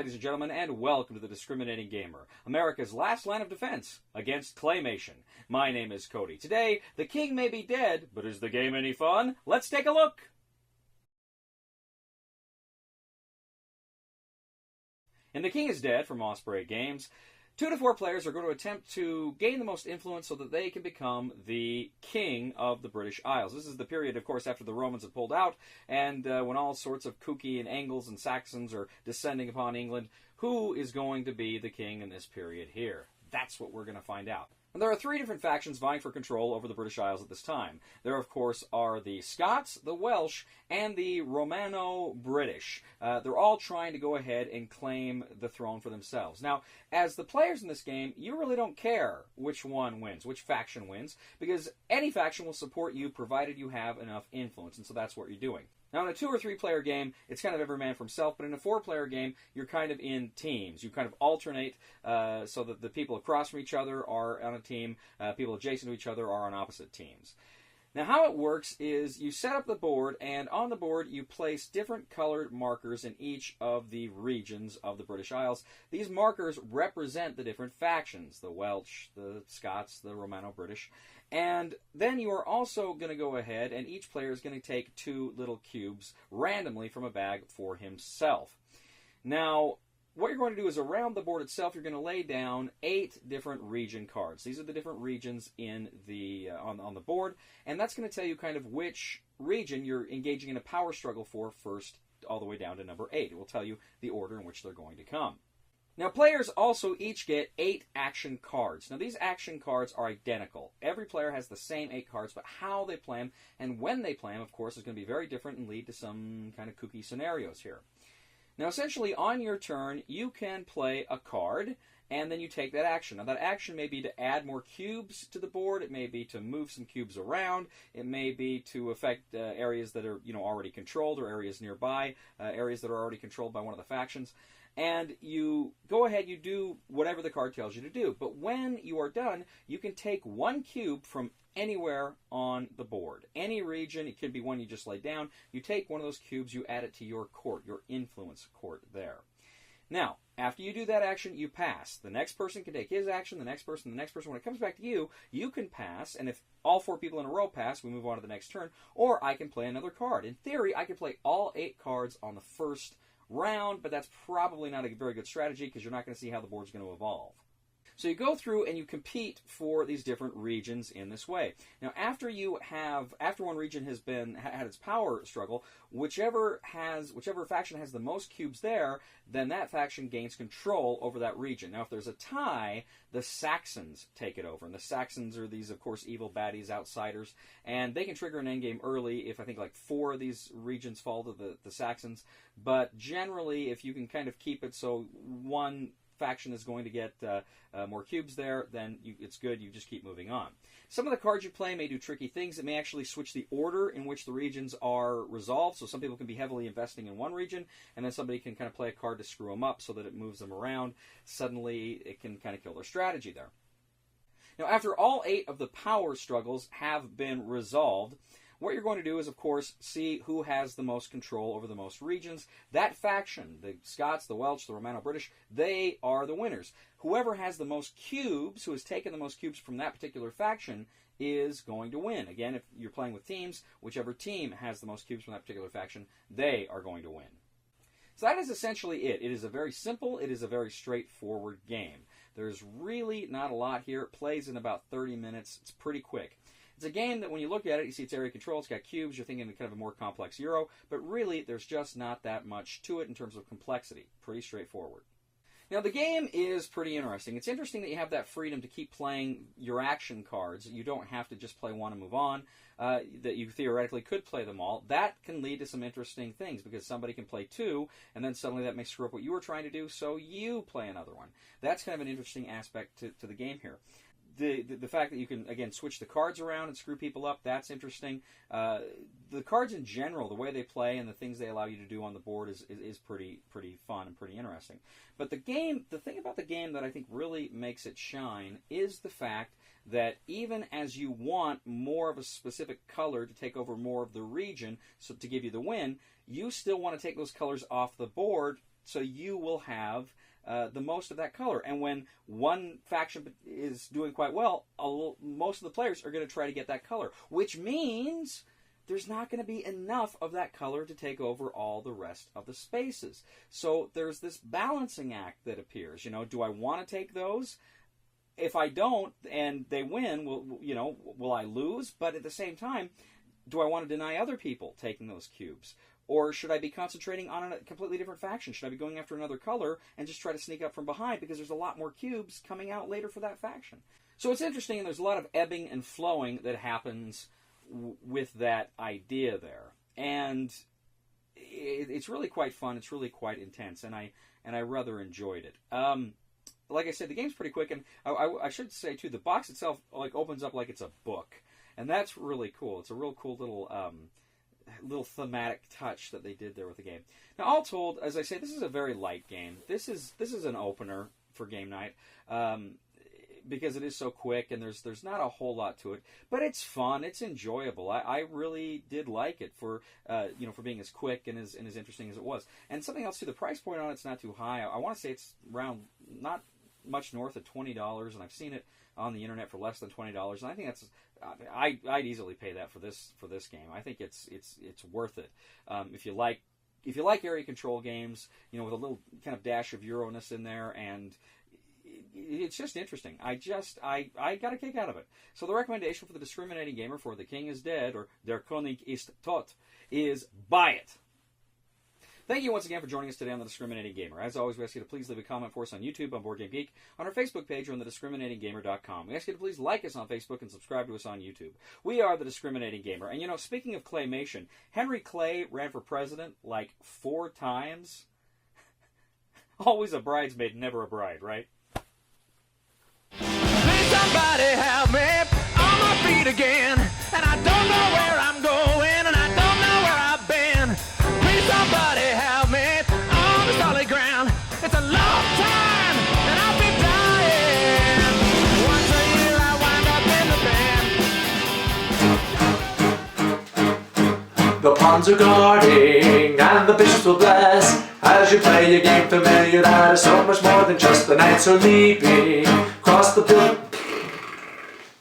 ladies and gentlemen, and welcome to the Discriminating Gamer, America's last line of defense against claymation. My name is Cody. Today, the king may be dead, but is the game any fun? Let's take a look! In The King is Dead from Osprey Games, 2 to 4 players are going to attempt to gain the most influence so that they can become the king of the British Isles. This is the period, of course, after the Romans have pulled out, and when all sorts of kooky and Angles and Saxons are descending upon England. Who is going to be the king in this period here? That's what we're going to find out. And there are 3 different factions vying for control over the British Isles at this time. There, of course, are the Scots, the Welsh, and the Romano-British. They're all trying to go ahead and claim the throne for themselves. Now, as the players in this game, you really don't care which one wins, which faction wins, because any faction will support you provided you have enough influence, and so that's what you're doing. Now, in a 2 or 3 player game, it's kind of every man for himself, but in a 4 player game, you're kind of in teams. You kind of alternate so that the people across from each other are on a team, people adjacent to each other are on opposite teams. Now, how it works is you set up the board, and on the board you place different colored markers in each of the regions of the British Isles. These markers represent the different factions, the Welsh, the Scots, the Romano-British. And then you are also going to go ahead, and each player is going to take 2 little cubes randomly from a bag for himself. Now, what you're going to do is around the board itself, you're going to lay down 8 different region cards. These are the different regions in the on the board, and that's going to tell you kind of which region you're engaging in a power struggle for first, all the way down to number 8. It will tell you the order in which they're going to come. Now, players also each get 8 action cards. Now, these action cards are identical. Every player has the same 8 cards, but how they play them and when they play them, of course, is going to be very different and lead to some kind of kooky scenarios here. Now, essentially, on your turn, you can play a card, and then you take that action. Now, that action may be to add more cubes to the board. It may be to move some cubes around. It may be to affect areas that are, already controlled, or areas nearby, areas that are already controlled by one of the factions. And you go ahead, you do whatever the card tells you to do. But when you are done, you can take 1 cube from anywhere on the board. Any region, it could be one you just laid down. You take one of those cubes, you add it to your court, your influence court there. Now, after you do that action, you pass. The next person can take his action, the next person, the next person. When it comes back to you, you can pass, and if all 4 people in a row pass, we move on to the next turn, or I can play another card. In theory, I can play all 8 cards on the first round, but that's probably not a very good strategy because you're not going to see how the board's going to evolve. So you go through and you compete for these different regions in this way. Now, after one region has had its power struggle, whichever faction has the most cubes there, then that faction gains control over that region. Now, if there's a tie, the Saxons take it over, and the Saxons are these, of course, evil baddies, outsiders, and they can trigger an endgame early if I think like 4 of these regions fall to the Saxons. But generally, if you can kind of keep it so one faction is going to get more cubes there, then it's good. You just keep moving on. Some of the cards you play may do tricky things. It may actually switch the order in which the regions are resolved. So some people can be heavily investing in one region, and then somebody can kind of play a card to screw them up so that it moves them around. Suddenly, it can kind of kill their strategy there. Now, after all 8 of the power struggles have been resolved, what you're going to do is, of course, see who has the most control over the most regions. That faction, the Scots, the Welsh, the Romano-British, they are the winners. Whoever has the most cubes, who has taken the most cubes from that particular faction, is going to win. Again, if you're playing with teams, whichever team has the most cubes from that particular faction, they are going to win. So that is essentially it. It is a very simple, it is a very straightforward game. There's really not a lot here. It plays in about 30 minutes. It's pretty quick. It's a game that when you look at it, you see it's area control, it's got cubes, you're thinking kind of a more complex Euro, but really there's just not that much to it in terms of complexity. Pretty straightforward. Now, the game is pretty interesting. It's interesting that you have that freedom to keep playing your action cards. You don't have to just play one and move on, that you theoretically could play them all. That can lead to some interesting things because somebody can play 2, and then suddenly that may screw up what you were trying to do, so you play another one. That's kind of an interesting aspect to the game here. The fact that you can, again, switch the cards around and screw people up, that's interesting. The cards in general, the way they play and the things they allow you to do on the board is pretty fun and pretty interesting. But the thing about the game that I think really makes it shine is the fact that even as you want more of a specific color to take over more of the region, so to give you the win, you still want to take those colors off the board so you will have the most of that color. And when one faction is doing quite well, most of the players are going to try to get that color, which means there's not going to be enough of that color to take over all the rest of the spaces. So there's this balancing act that appears. Do I want to take those? If I don't and they win, will I lose? But at the same time, do I want to deny other people taking those cubes? Or should I be concentrating on a completely different faction? Should I be going after another color and just try to sneak up from behind because there's a lot more cubes coming out later for that faction? So it's interesting, and there's a lot of ebbing and flowing that happens with that idea there. And it's really quite fun. It's really quite intense, and I rather enjoyed it. Like I said, the game's pretty quick, and I should say, too, the box itself opens up like it's a book. And that's really cool. It's a real cool little thematic touch that they did there with the game. Now, all told, as I say, this is a very light game. This is an opener for game night because it is so quick and there's not a whole lot to it. But it's fun. It's enjoyable. I really did like it for being as quick and as interesting as it was. And something else too, the price point on it's not too high. I want to say it's around not much north of $20, and I've seen it on the internet for less than $20, and I think that's I'd easily pay that for this game. I think it's worth it. If you like area control games, with a little kind of dash of Euro-ness in there, and it's just interesting. I got a kick out of it. So the recommendation for the discriminating gamer for The King is Dead, or Der König ist tot, is buy it. Thank you once again for joining us today on The Discriminating Gamer. As always, we ask you to please leave a comment for us on YouTube, on Board Game Geek, on our Facebook page, or on thediscriminatinggamer.com. We ask you to please like us on Facebook and subscribe to us on YouTube. We are The Discriminating Gamer. And speaking of claymation, Henry Clay ran for president 4 times. Always a bridesmaid, never a bride, right? Please somebody help me on my feet again. And I don't know where I'm going, and I don't know where I've been. Please somebody help me on the solid ground. It's a long time, and I'll be dying. Once a year I wind up in the band. The pawns are guarding, and the bishops will bless. As you play a game familiar that is so much more than just the knights are leaping across the field.